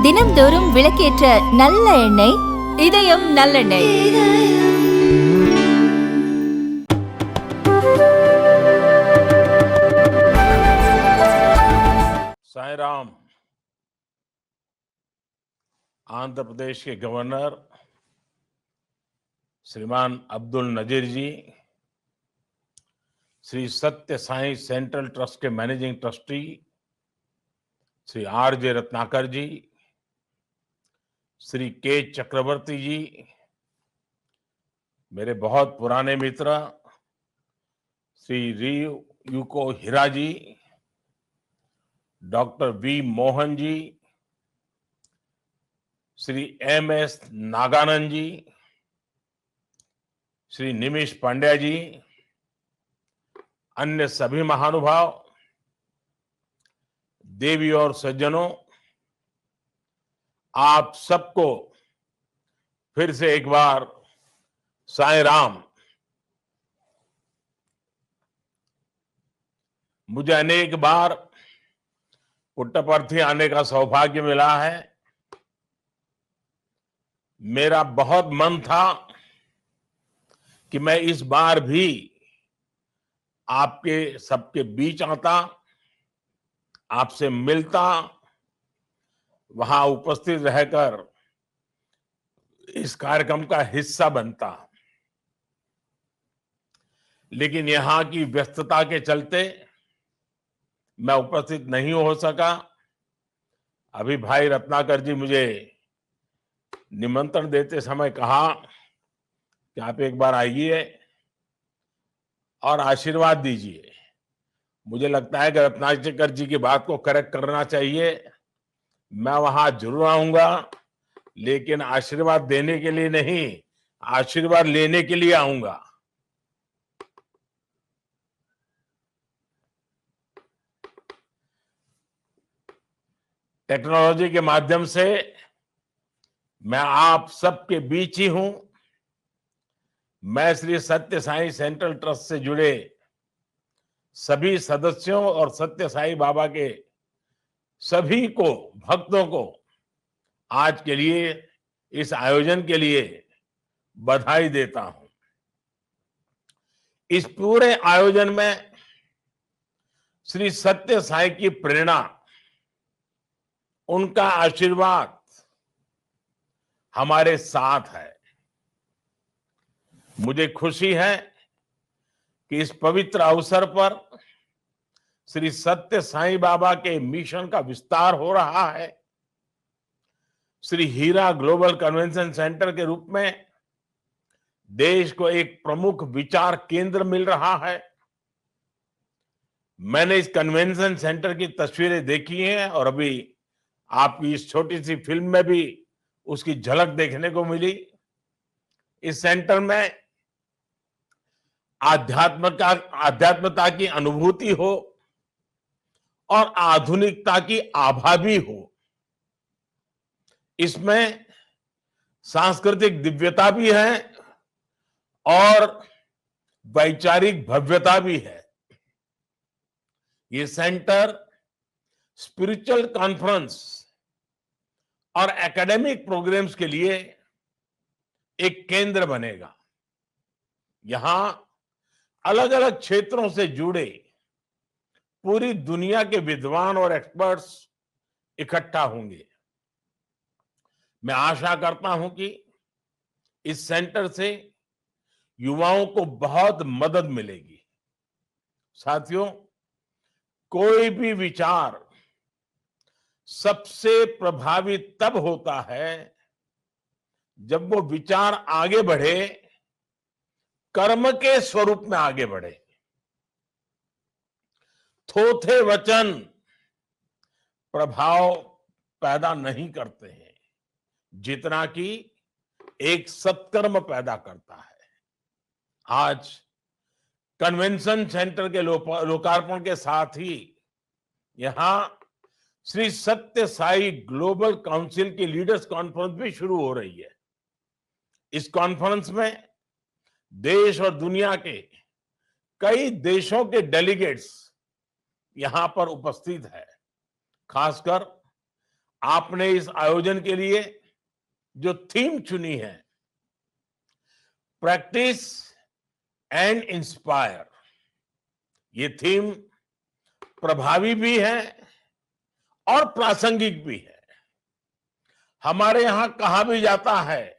தினம்தோறும் விளக்கேற்ற நல்ல எண்ணெய் இதயம் நல்லெண்ணெய். साईं राम। आंध्र प्रदेश के गवर्नर श्रीमान अब्दुल नजीर जी, श्री सत्य साई सेंट्रल ट्रस्ट के managing trustee Shri R J. Ratnakar ji, Shri K Chakravarthy ji, मेरे बहुत पुराने मित्र Shri Ryuko Hira ji, doctor V Mohan ji, Shri M S. Nagananda ji, Shri Nimish Pandya ji, अन्य सभी महानुभाव, देवी और सज्जनों, आप सबको फिर से एक बार साईं राम। मुझे अनेक बार पुट्टपर्थी आने का सौभाग्य मिला है। मेरा बहुत मन था कि मैं इस बार भी आपके सबके बीच आता, आपसे मिलता, वहां उपस्थित रहकर इस कार्यक्रम का हिस्सा बनता, लेकिन यहां की व्यस्तता के चलते मैं उपस्थित नहीं हो सका। अभी भाई रत्नाकर जी मुझे निमंत्रण देते समय कहा कि आप एक बार आइए और आशीर्वाद दीजिए। मुझे लगता है कि रत्नाकर जी की बात को करेक्ट करना चाहिए। मैं वहां जरूर आऊंगा, लेकिन आशीर्वाद देने के लिए नहीं, आशीर्वाद लेने के लिए आऊंगा। टेक्नोलॉजी के माध्यम से मैं आप सबके बीच ही हूं। मैं श्री सत्य साई सेंट्रल ट्रस्ट से जुड़े सभी सदस्यों और सत्य साई बाबा के सभी को, भक्तों को आज के लिए, इस आयोजन के लिए बधाई देता हूं। इस पूरे आयोजन में श्री सत्य साई की प्रेरणा, उनका आशीर्वाद हमारे साथ है। मुझे खुशी है कि इस पवित्र अवसर पर श्री सत्य साई बाबा के मिशन का विस्तार हो रहा है। श्री हीरा ग्लोबल कन्वेंशन सेंटर के रूप में देश को एक प्रमुख विचार केंद्र मिल रहा है। मैंने इस कन्वेंशन सेंटर की तस्वीरें देखी हैं और अभी आपकी इस छोटी सी फिल्म में भी उसकी झलक देखने को मिली। इस सेंटर में आध्यात्मता की अनुभूति हो और आधुनिकता की आभा भी हो। इसमें सांस्कृतिक दिव्यता भी है और वैचारिक भव्यता भी है। ये सेंटर स्पिरिचुअल कॉन्फ्रेंस और एकेडमिक प्रोग्राम्स के लिए एक केंद्र बनेगा। यहां अलग अलग क्षेत्रों से जुड़े पूरी दुनिया के विद्वान और एक्सपर्ट्स इकट्ठा होंगे। मैं आशा करता हूं कि इस सेंटर से युवाओं को बहुत मदद मिलेगी। साथियों, कोई भी विचार सबसे प्रभावी तब होता है जब वो विचार आगे बढ़े, कर्म के स्वरूप में आगे बढ़े। थोथे वचन प्रभाव पैदा नहीं करते हैं जितना कि एक सत्कर्म पैदा करता है। आज कन्वेंशन सेंटर के लोकार्पण के साथ ही यहां श्री सत्य साई ग्लोबल काउंसिल की लीडर्स कॉन्फ्रेंस भी शुरू हो रही है। इस कॉन्फ्रेंस में देश और दुनिया के कई देशों के डेलीगेट्स यहां पर उपस्थित है। खासकर आपने इस आयोजन के लिए जो थीम चुनी है, प्रैक्टिस एंड इंस्पायर, ये थीम प्रभावी भी है और प्रासंगिक भी है। हमारे यहां कहा भी जाता है,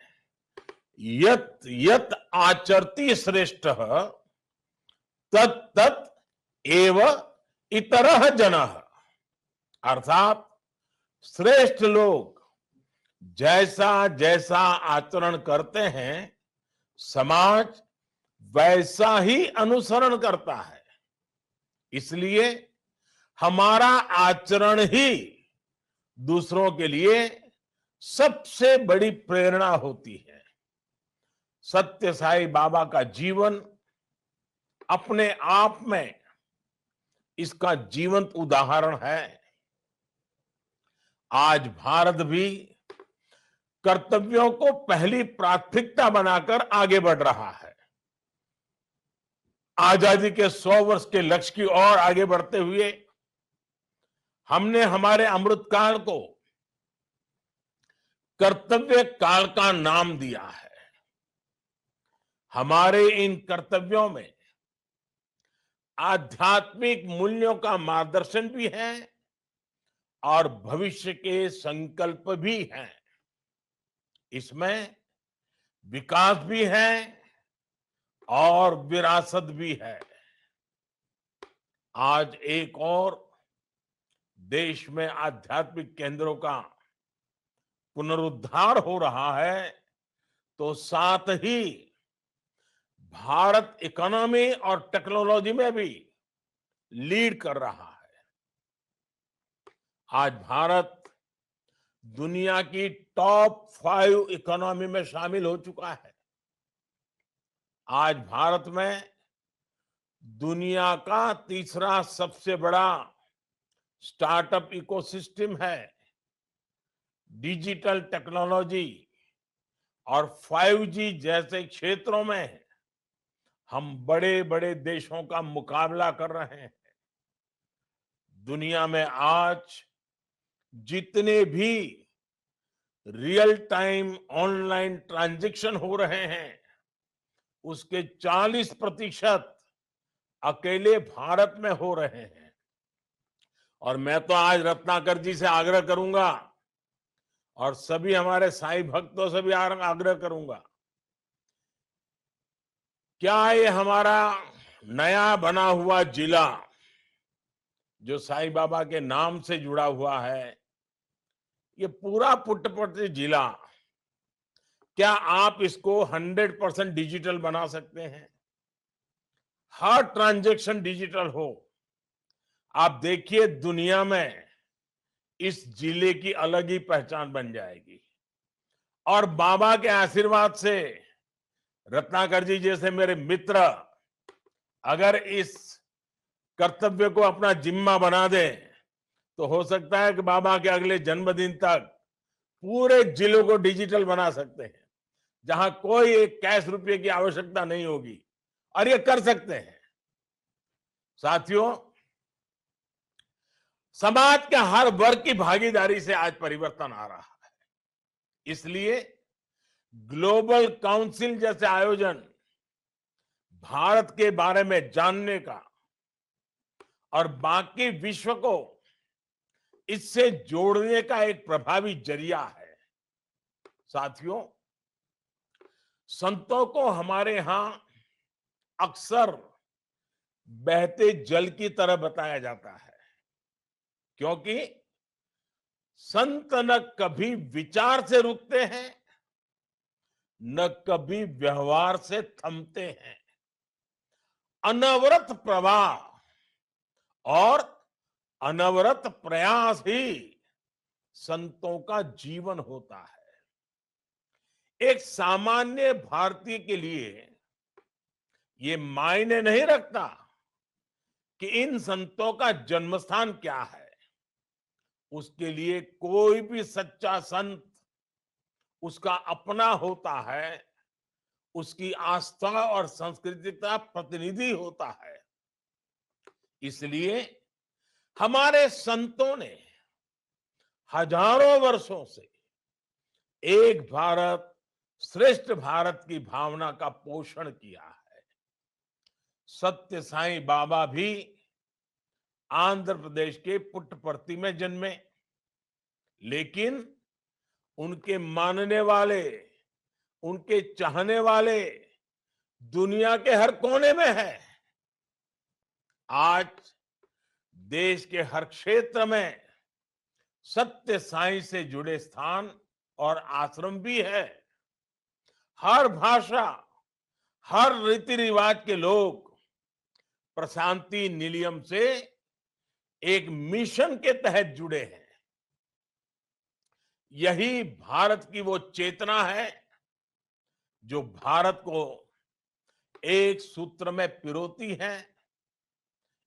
यत यत आचरति श्रेष्ठ तत् तत् एव इतरः जनः, अर्थात श्रेष्ठ लोग जैसा जैसा आचरण करते हैं, समाज वैसा ही अनुसरण करता है। इसलिए हमारा आचरण ही दूसरों के लिए सबसे बड़ी प्रेरणा होती है। सत्य साई बाबा का जीवन अपने आप में इसका जीवंत उदाहरण है। आज भारत भी कर्तव्यों को पहली प्राथमिकता बनाकर आगे बढ़ रहा है। आजादी के 100 वर्ष के लक्ष्य की ओर आगे बढ़ते हुए हमने हमारे अमृतकाल को कर्तव्य काल का नाम दिया है। हमारे इन कर्तव्यों में आध्यात्मिक मूल्यों का मार्गदर्शन भी है और भविष्य के संकल्प भी हैं। इसमें विकास भी है और विरासत भी है। आज एक और देश में आध्यात्मिक केंद्रों का पुनरुद्धार हो रहा है, तो साथ ही भारत इकोनॉमी और टेक्नोलॉजी में भी लीड कर रहा है। आज भारत दुनिया की टॉप 5 इकोनॉमी में शामिल हो चुका है। आज भारत में दुनिया का तीसरा सबसे बड़ा स्टार्टअप इकोसिस्टम है। डिजिटल टेक्नोलॉजी और 5G जैसे क्षेत्रों में हम बड़े बड़े देशों का मुकाबला कर रहे हैं। दुनिया में आज जितने भी रियल टाइम ऑनलाइन ट्रांजैक्शन हो रहे हैं, उसके 40% अकेले भारत में हो रहे हैं। और मैं तो आज रत्नाकर जी से आग्रह करूंगा और सभी हमारे साईं भक्तों से भी आग्रह करूंगा, क्या ये हमारा नया बना हुआ जिला जो साईं बाबा के नाम से जुड़ा हुआ है, ये पूरा पुट्टपर्ती जिला, क्या आप इसको 100% डिजिटल बना सकते हैं? हर ट्रांजैक्शन डिजिटल हो। आप देखिए दुनिया में इस जिले की अलग ही पहचान बन जाएगी। और बाबा के आशीर्वाद से रत्नाकर जी जैसे मेरे मित्र अगर इस कर्तव्य को अपना जिम्मा बना दे, तो हो सकता है कि बाबा के अगले जन्मदिन तक पूरे जिलों को डिजिटल बना सकते हैं, जहां कोई एक कैश रुपये की आवश्यकता नहीं होगी, और ये कर सकते हैं। साथियों, समाज के हर वर्ग की भागीदारी से आज परिवर्तन आ रहा है। इसलिए ग्लोबल काउंसिल जैसे आयोजन भारत के बारे में जानने का और बाकी विश्व को इससे जोड़ने का एक प्रभावी जरिया है। साथियों, संतों को हमारे यहां अक्सर बहते जल की तरह बताया जाता है, क्योंकि संत न कभी विचार से रुकते हैं, न कभी व्यवहार से थमते हैं। अनवरत प्रवाह और अनवरत प्रयास ही संतों का जीवन होता है। एक सामान्य भारतीय के लिए ये मायने नहीं रखता कि इन संतों का जन्मस्थान क्या है। उसके लिए कोई भी सच्चा संत उसका अपना होता है, उसकी आस्था और संस्कृति का प्रतिनिधि होता है। इसलिए हमारे संतों ने हजारों वर्षों से एक भारत श्रेष्ठ भारत की भावना का पोषण किया है। सत्य साईं बाबा भी आंध्र प्रदेश के पुट्टपर्ती में जन्मे, लेकिन उनके मानने वाले, उनके चाहने वाले दुनिया के हर कोने में हैं। आज देश के हर क्षेत्र में सत्य साईं से जुड़े स्थान और आश्रम भी है। हर भाषा, हर रीति रिवाज के लोग प्रशांति निलयम से एक मिशन के तहत जुड़े हैं। यही भारत की वो चेतना है जो भारत को एक सूत्र में पिरोती है,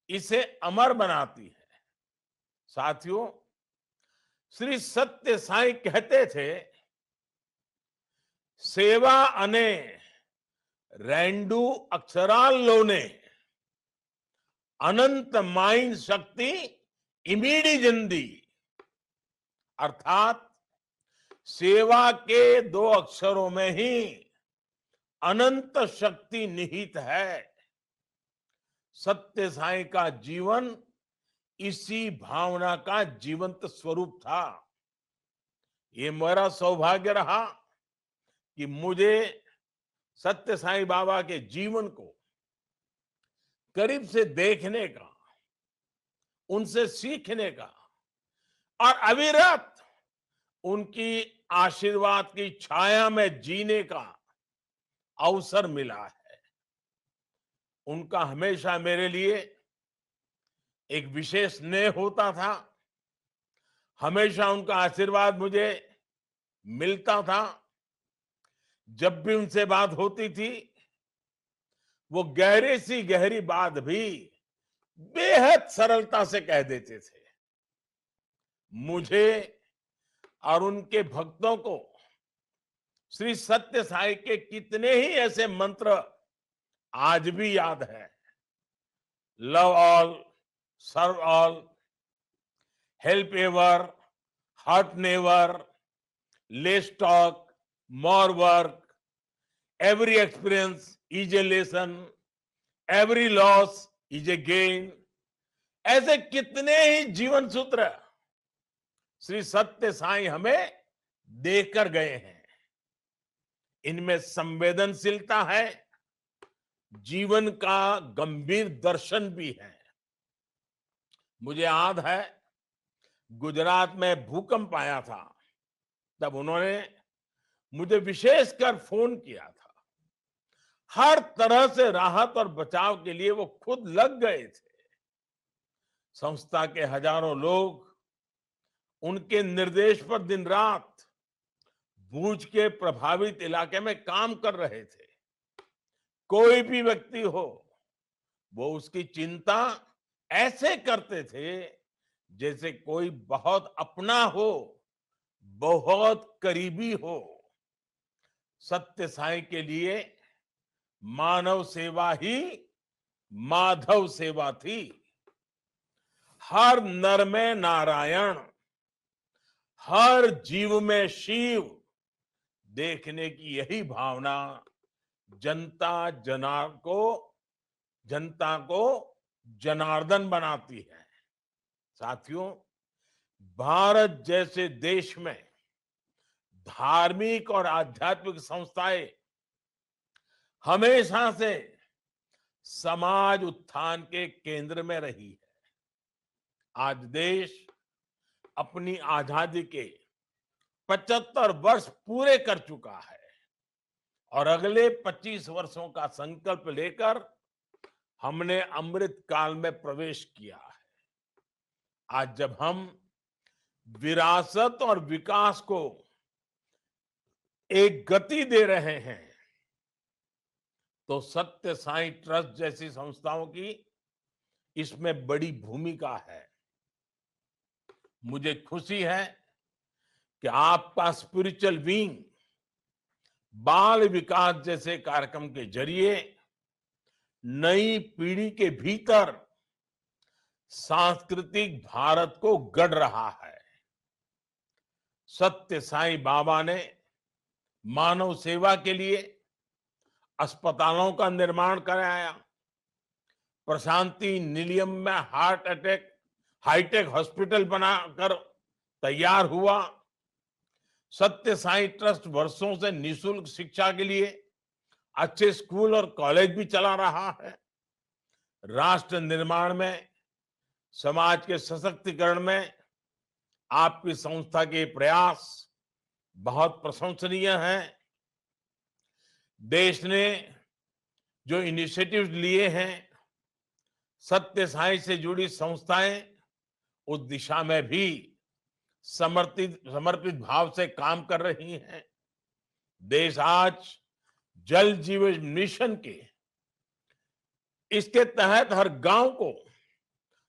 इसे अमर बनाती है। साथियों, श्री सत्य साईं कहते थे, सेवा अने रेंडू अक्षराल्लोने अनंत माइन शक्ति इमीडी जिंदी। अर्थात सेवा के दो अक्षरों में ही अनंत शक्ति निहित है। सत्य साईं का जीवन इसी भावना का जीवंत स्वरूप था। ये मेरा सौभाग्य रहा कि मुझे सत्य साईं बाबा के जीवन को करीब से देखने का, उनसे सीखने का और अविरत उनकी आशीर्वाद की छाया में जीने का अवसर मिला है। उनका हमेशा मेरे लिए एक विशेष स्नेह होता था। हमेशा उनका आशीर्वाद मुझे मिलता था। जब भी उनसे बात होती थी, वो गहरी सी गहरी बात भी बेहद सरलता से कह देते थे। मुझे और उनके भक्तों को श्री सत्य साईं के कितने ही ऐसे मंत्र आज भी याद है। Love all, serve all, help ever, hurt never, less talk, more work, every experience is a lesson, every loss is a gain. ऐसे कितने ही जीवन सूत्र श्री सत्य साईं हमें देकर गए हैं। इनमें संवेदनशीलता है, जीवन का गंभीर दर्शन भी है। मुझे याद है, गुजरात में भूकंप आया था, तब उन्होंने मुझे विशेषकर फोन किया था। हर तरह से राहत और बचाव के लिए वो खुद लग गए थे। संस्था के हजारों लोग उनके निर्देश पर दिन रात भूज के प्रभावित इलाके में काम कर रहे थे। कोई भी व्यक्ति हो, वो उसकी चिंता ऐसे करते थे जैसे कोई बहुत अपना हो, बहुत करीबी हो। सत्य साईं के लिए मानव सेवा ही माधव सेवा थी। हर नर में नारायण, हर जीव में शिव देखने की यही भावना जनता को जनार्दन बनाती है। साथियों, भारत जैसे देश में धार्मिक और आध्यात्मिक संस्थाएं हमेशा से समाज उत्थान के केंद्र में रही है। आज देश अपनी आजादी के 75 वर्ष पूरे कर चुका है और अगले 25 वर्षों का संकल्प लेकर हमने अमृत काल में प्रवेश किया है। आज जब हम विरासत और विकास को एक गति दे रहे हैं, तो सत्य साईं ट्रस्ट जैसी संस्थाओं की इसमें बड़ी भूमिका है। मुझे खुशी है कि आपका स्पिरिचुअल विंग बाल विकास जैसे कार्यक्रम के जरिए नई पीढ़ी के भीतर सांस्कृतिक भारत को गढ़ रहा है। सत्य साईं बाबा ने मानव सेवा के लिए अस्पतालों का निर्माण कराया। प्रशांति निलयम में हार्ट अटैक हाईटेक हॉस्पिटल बनाकर तैयार हुआ। सत्य साईं ट्रस्ट वर्षों से निशुल्क शिक्षा के लिए अच्छे स्कूल और कॉलेज भी चला रहा है। राष्ट्र निर्माण में, समाज के सशक्तिकरण में आपकी संस्था के प्रयास बहुत प्रशंसनीय हैं। देश ने जो इनिशिएटिव्स लिए हैं, सत्य साईं से जुड़ी संस्थाएं उस दिशा में भी समर्पित समर्पित भाव से काम कर रही हैं। देश आज जल जीवन मिशन के इसके तहत हर गांव को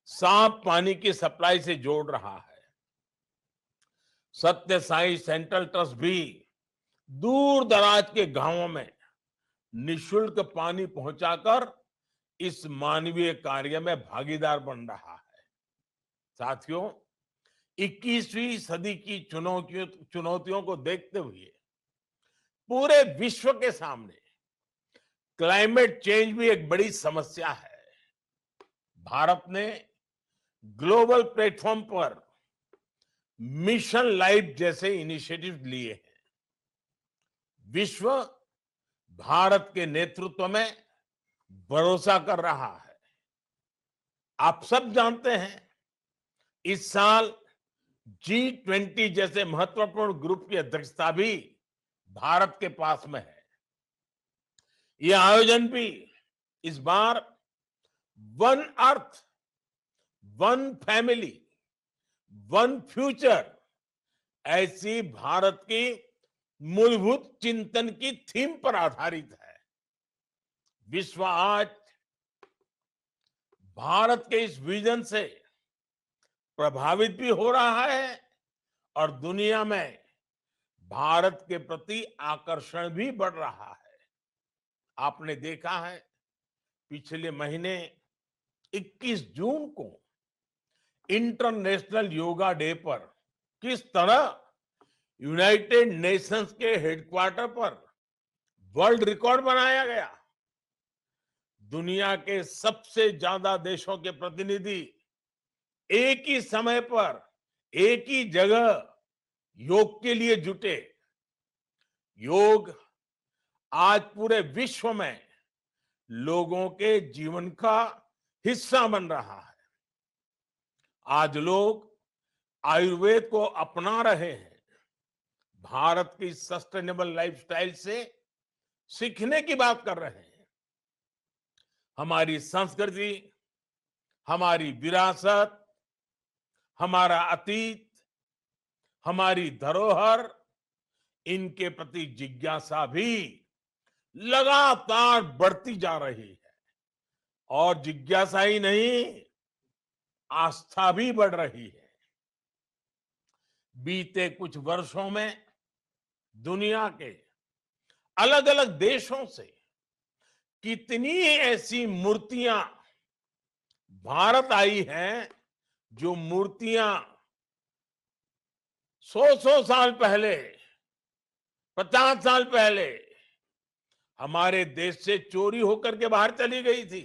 साफ पानी की सप्लाई से जोड़ रहा है। सत्य साईं सेंट्रल ट्रस्ट भी दूर दराज के गांवों में निशुल्क पानी पहुंचाकर इस मानवीय कार्य में भागीदार बन रहा है। साथियों, 21वीं सदी की चुनौतियों को देखते हुए पूरे विश्व के सामने क्लाइमेट चेंज भी एक बड़ी समस्या है। भारत ने ग्लोबल प्लेटफॉर्म पर मिशन लाइफ जैसे इनिशिएटिव लिए हैं। विश्व भारत के नेतृत्व में भरोसा कर रहा है। आप सब जानते हैं, इस साल G20 जैसे महत्वपूर्ण ग्रुप की अध्यक्षता भी भारत के पास में है। यह आयोजन भी इस बार one earth, one family, one future ऐसी भारत की मूलभूत चिंतन की थीम पर आधारित है। विश्व आज भारत के इस विजन से प्रभावित भी हो रहा है और दुनिया में भारत के प्रति आकर्षण भी बढ़ रहा है। आपने देखा है, पिछले महीने 21 जून को इंटरनेशनल योगा डे पर किस तरह यूनाइटेड नेशंस के हेडक्वार्टर पर वर्ल्ड रिकॉर्ड बनाया गया। दुनिया के सबसे ज्यादा देशों के प्रतिनिधि एक ही समय पर एक ही जगह योग के लिए जुटे। योग आज पूरे विश्व में लोगों के जीवन का हिस्सा बन रहा है। आज लोग आयुर्वेद को अपना रहे हैं। भारत की सस्टेनेबल लाइफस्टाइल से सीखने की बात कर रहे हैं। हमारी संस्कृति, हमारी विरासत, हमारा अतीत, हमारी धरोहर, इनके प्रति जिज्ञासा भी लगातार बढ़ती जा रही है। और जिज्ञासा ही नहीं, आस्था भी बढ़ रही है। बीते कुछ वर्षों में दुनिया के अलग अलग देशों से कितनी ऐसी मूर्तियां भारत आई हैं, जो मूर्तियां 100 साल पहले, 50 साल पहले हमारे देश से चोरी होकर के बाहर चली गई थी।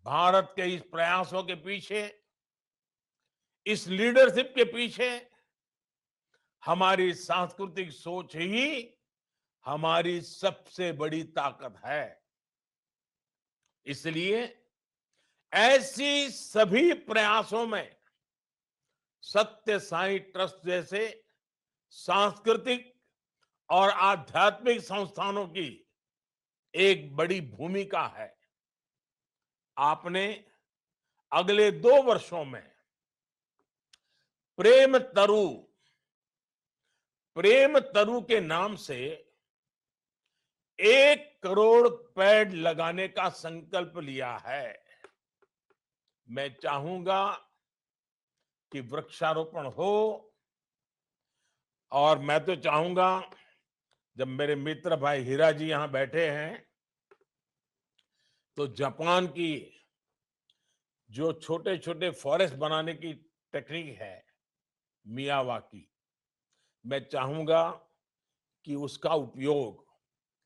भारत के इस प्रयासों के पीछे, इस लीडरशिप के पीछे हमारी सांस्कृतिक सोच ही हमारी सबसे बड़ी ताकत है। इसलिए ऐसी सभी प्रयासों में सत्य साईं ट्रस्ट जैसे सांस्कृतिक और आध्यात्मिक संस्थानों की एक बड़ी भूमिका है। आपने अगले 2 वर्षों में प्रेम तरु के नाम से 1 करोड़ पेड़ लगाने का संकल्प लिया है। मैं चाहूंगा कि वृक्षारोपण हो, और मैं तो चाहूंगा, जब मेरे मित्र भाई हीरा जी यहां बैठे हैं, तो जापान की जो छोटे छोटे फॉरेस्ट बनाने की टेक्निक है, मियावाकी, मैं चाहूंगा कि उसका उपयोग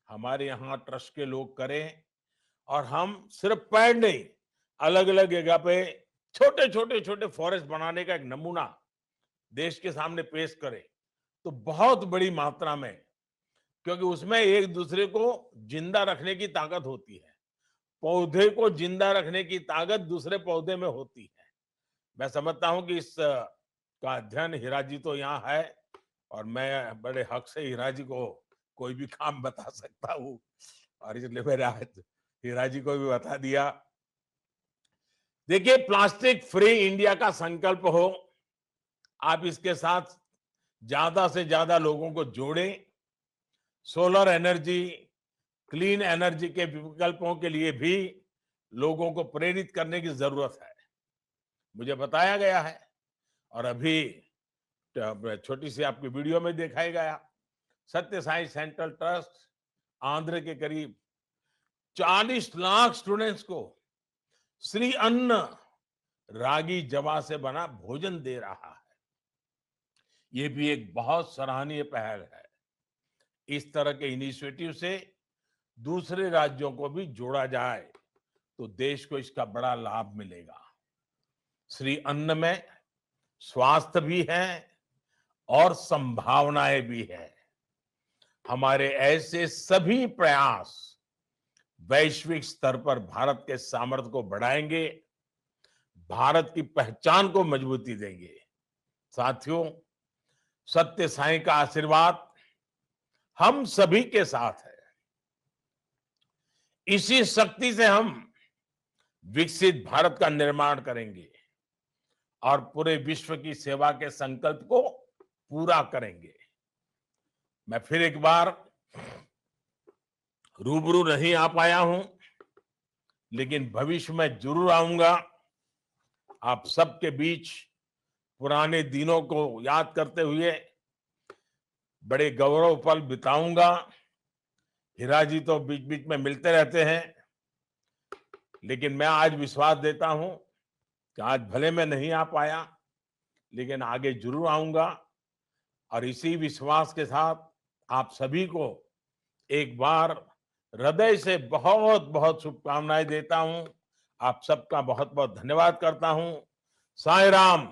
हमारे यहाँ ट्रस्ट के लोग करें और हम सिर्फ पेड़ नहीं, अलग अलग जगह पे छोटे छोटे छोटे फॉरेस्ट बनाने का एक नमूना देश के सामने पेश करें तो बहुत बड़ी मात्रा में, क्योंकि उसमें एक दूसरे को जिंदा रखने की ताकत होती है। पौधे को जिंदा रखने की ताकत दूसरे पौधे में होती है। मैं समझता हूं कि इस का अध्ययन हीरा जी तो यहाँ है और मैं बड़े हक से हीरा जी को कोई भी काम बता सकता हूँ और इसलिए मैंने आज हीरा जी को भी बता दिया। देखिए, प्लास्टिक फ्री इंडिया का संकल्प हो, आप इसके साथ ज्यादा से ज्यादा लोगों को जोड़ें। सोलर एनर्जी, क्लीन एनर्जी के विकल्पों के लिए भी लोगों को प्रेरित करने की जरूरत है। मुझे बताया गया है और अभी छोटी सी आपकी वीडियो में दिखाया गया, सत्य साई सेंट्रल ट्रस्ट आंध्र के करीब 40 लाख स्टूडेंट्स को श्री अन्न रागी जवा से बना भोजन दे रहा है। ये भी एक बहुत सराहनीय पहल है। इस तरह के इनिशिएटिव से दूसरे राज्यों को भी जोड़ा जाए तो देश को इसका बड़ा लाभ मिलेगा। श्री अन्न में स्वास्थ्य भी है और संभावनाएं भी है। हमारे ऐसे सभी प्रयास वैश्विक स्तर पर भारत के सामर्थ्य को बढ़ाएंगे, भारत की पहचान को मजबूती देंगे। साथियों, सत्य साईं का आशीर्वाद हम सभी के साथ है। इसी शक्ति से हम विकसित भारत का निर्माण करेंगे और पूरे विश्व की सेवा के संकल्प को पूरा करेंगे। मैं फिर एक बार रूबरू नहीं आ पाया हूं, लेकिन भविष्य में जरूर आऊंगा। आप सबके बीच पुराने दिनों को याद करते हुए बड़े गौरव पल बिताऊंगा। हीरा जी तो बीच बीच में मिलते रहते हैं, लेकिन मैं आज विश्वास देता हूं कि आज भले मैं नहीं आ पाया, लेकिन आगे जरूर आऊंगा और इसी विश्वास के साथ आप सभी को एक बार हृदय से बहुत बहुत शुभकामनाएं देता हूं। आप सबका बहुत बहुत धन्यवाद करता हूं। साईं राम।